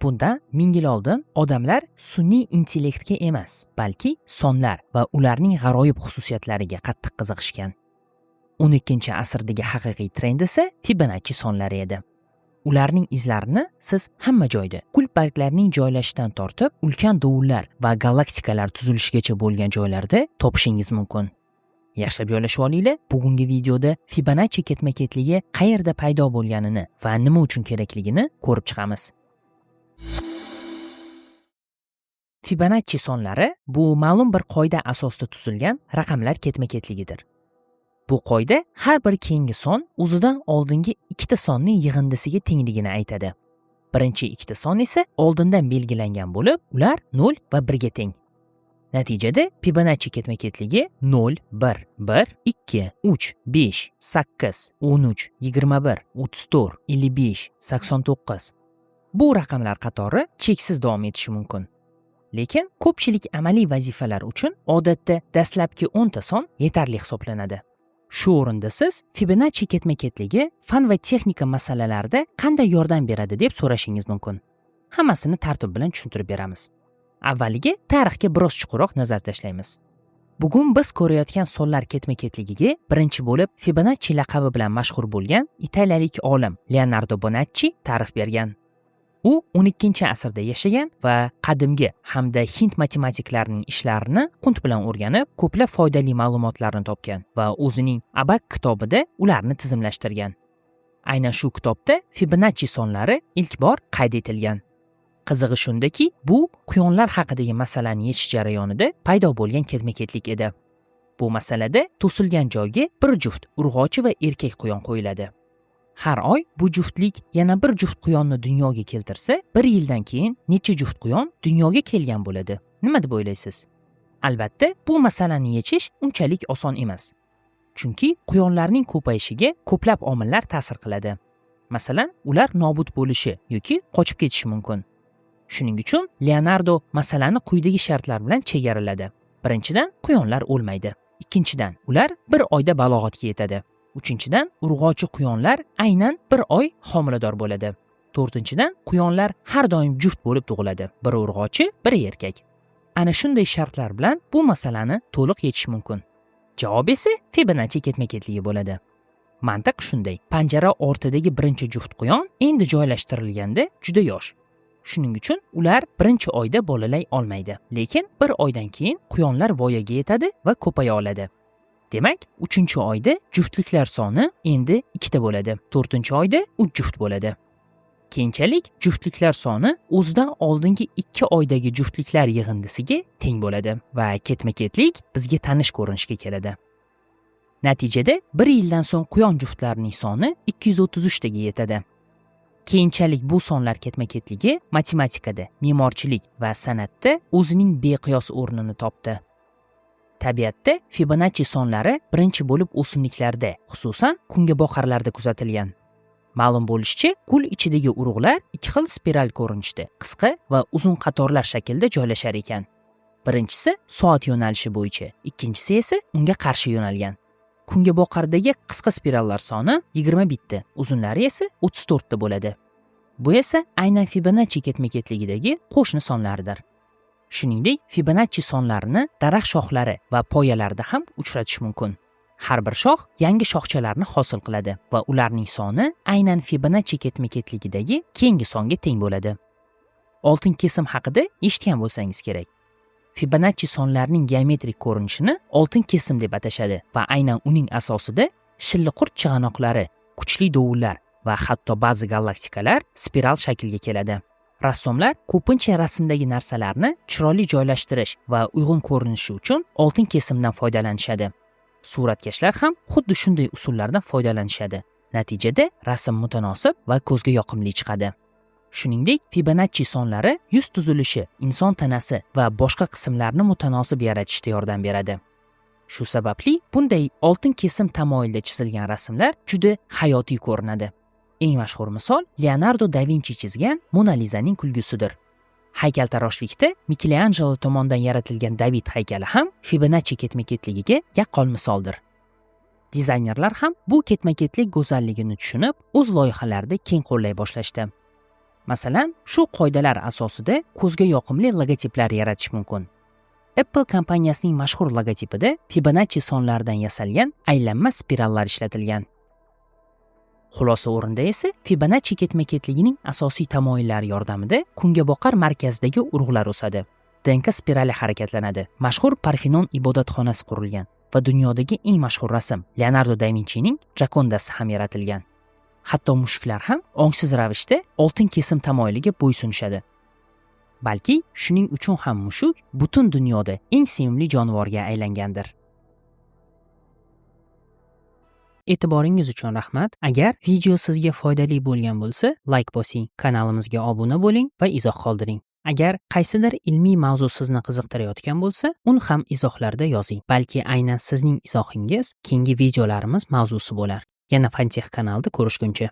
Bundan 1000 yil oldin odamlar sun'iy intellektga emas, balki sonlar va ularning g'aroyib xususiyatlariga qattiq qiziqishgan. 12-asrdagi haqiqiy trend esa Fibonacci sonlari edi. Ularning izlarini siz hamma joyda, qulp barglarning joylashidan tortib, ulkan dovullar va galaktikalar tuzilishigacha bo'lgan joylarda topishingiz mumkin. Yaxshilab joylashib olinglar. Bugungi videoda Fibonacci ketma-ketligi qayerda paydo bo'lganini va nima uchun kerakligini ko'rib chiqamiz. Fibonacci sonlari bu ma'lum bir qoida asosida tuzilgan raqamlar ketma-ketligidir. Bu qoida har bir keyingi son o'zidan oldingi ikkita sonning yig'indisiga tengligini aytadi. Birinchi ikkita son esa oldindan belgilangan bo'lib, ular 0 va 1 ga teng. Natijada Fibonacci ketma-ketligi 0, 1, 1, 2, 3, 5, 8, 13, 21, 34, 55, 89. Bu raqamlar qatori cheksiz davom etishi mumkin. Lekin ko'pchilik amaliy vazifalar uchun odatda dastlabki 10 ta son yetarli hisoblanadi. Shu o'rinda siz Fibonacci ketma-ketligi fan va texnika masalalarida qanday yordam beradi deb so'rashingiz mumkin. Hammasini tartib bilan tushuntirib beramiz. Avvaliga tarixga biroz chuqurroq nazar tashlaymiz. Bugun biz ko'rayotgan sonlar ketma-ketligiga birinchi bo'lib Fibonacci laqabi bilan mashhur bo'lgan italiyalik olim Leonardo Bonacci ta'rif bergan. U 12-asrda yashagan va qadimgi hamda hind matematiklarining ishlarini qunt bilan o'rganib, ko'plab foydali ma'lumotlarni topgan va o'zining Abak kitobida ularni tizimlashtirgan. Aynan shu kitobda Fibonacci sonlari ilk bor qayd etilgan. Qizig'i shundaki, bu quyonlar haqidagi masalani yechish jarayonida paydo bo'lgan ketma-ketlik edi. Bu masalada to'silgan joyga bir juft urg'ochi va erkak quyon qo'yiladi. Har oy bu juftlik yana bir juft quyonni dunyoga keltirsa, 1 yildan keyin necha juft quyon dunyoga kelgan bo'ladi? Nima deb o'ylaysiz? Albatta, bu masalani yechish unchalik oson emas. Chunki quyonlarning ko'payishiga ko'plab omillar ta'sir qiladi. Masalan, ular nobud bo'lishi yoki qochib ketishi mumkin. Shuning uchun Leonardo masalani quyidagi shartlar bilan chegaraladi. Birinchidan, quyonlar o'lmaydi. Ikkinchidan, ular 1 oyda balog'atga yetadi. Uchinchidan, urg'ochi quyonlar aynan 1 oy homilador bo'ladi. To'rtinchidan, quyonlar har doim juft bo'lib tug'iladi. Bir urg'ochi, bir erkak. Ana shunday shartlar bilan bu masalani to'liq yechish mumkin. Javob esa Fibonacci ketma-ketligi bo'ladi. Mantiq shunday. Panjara ortidagi birinchi juft quyon endi joylashtirilganda juda yosh. Shuning uchun ular 1-oyda bolalay olmaydi. Lekin 1 oydan keyin quyonlar voyaga yetadi va ko'paya oladi. Demak, 3-oyda juftliklar soni endi 2 ta bo'ladi. 4-oyda 3 juft bo'ladi. Keyinchalik juftliklar soni o'zidan oldingi 2 oydagi juftliklar yig'indisiga teng bo'ladi va ketma-ketlik bizga tanish ko'rinishga keladi. Natijada 1 yildan so'ng quyon juftlarining soni 233 taga yetadi. Keyinchalik bu sonlar ketma-ketligi matematikada, me'morchilik va san'atda o'zining beqiyos o'rnini topdi. Tabiatda Fibonacci sonlari birinchi bo'lib o'simliklarda, xususan kungaboqarlarda kuzatilgan. Ma'lum bo'lishicha, gul ichidagi urug'lar 2 xil spiral ko'rinishda, qisqa va uzun qatorlar shaklda joylashar ekan. Birinchisi soat yo'nalishi bo'yicha, ikkinchisi esa unga qarshi yo'nalgan. Kungaboqardagi qisqa spirallar soni 20 bitta, uzunlari esa 34 ta bo'ladi. Bu esa aynan Fibonacci ketma-ketligidagi qo'shni sonlardir. Shuningdek, Fibonacci sonlarini daraxt shoxlari va poyalarida ham uchratish mumkin. Har bir shox yangi shoxchalarni hosil qiladi va ularning soni aynan Fibonacci ketma-ketligidagi keyingi songa teng bo'ladi. Oltin kesim haqida eshitgan bo'lsangiz kerak. Fibonacci sonlarining geometrik ko'rinishini oltin kesim deb atashadi va aynan uning asosida shilliqurt chig'anoqlari, kuchli dovullar va hatto ba'zi galaktikalar spiral shaklga keladi. Rassomlar ko'pincha rasmdagi narsalarni chiroyli joylashtirish va uyg'un ko'rinishi uchun oltin kesimdan foydalanishadi. Suratkashlar ham xuddi shunday usullardan foydalanishadi. Natijada rasm mutanosib va ko'zga yoqimli chiqadi. Shuningdek, Fibonacci sonlari yuz tuzilishi, inson tanasi va boshqa qismlarni mutanosib yaratishda yordam beradi. Shu sababli bunday oltin kesim tamoyilda chizilgan rasmlar juda hayotiy ko'rinadi. Eng mashhur misol Leonardo da Vinci chizgan Mona Lizaning kulgusidir. Haykaltaroshlikda Michelangelo tomonidan yaratilgan David haykali ham Fibonacci ketma-ketligiga yaqqol misoldir. Dizaynerlar ham bu ketma-ketlik go'zalligini tushunib, o'z loyihalarida keng qo'llay boshlashdi. Masalan, shu qoidalar asosida ko'zga yoqimli logotiplar yaratish mumkin. Apple kompaniyasining mashhur logotipida Fibonacci sonlaridan yasalgan aylanma spirallar ishlatilgan. Xulosa o'rinda esa Fibonacci ketma-ketligining asosiy tamoyillari yordamida kungaboqar markazidagi urug'lar o'sadi. DNK spirali harakatlanadi. Mashhur Parfenon ibodatxonasi qurilgan va dunyodagi eng mashhur rasm Leonardo da Vincining Jokondasi ham yaratilgan. Hatto mushuklar ham ongsiz ravishda oltin kesim tamoyiliga bo'ysunishadi. Balki shuning uchun ham mushuk butun dunyoda eng sevimli jonivorga aylangandir. E'tiboringiz uchun rahmat. Agar video sizga foydali bo'lgan bo'lsa, like bosing, kanalimizga obuna bo'ling va izoh qoldiring. Agar qaysidir ilmiy mavzu sizni qiziqtirayotgan bo'lsa, uni ham izohlarda yozing. Balki aynan sizning izohingiz keyingi videolarimiz mavzusi bo'lar. Yana Fantech kanalida ko'rishguncha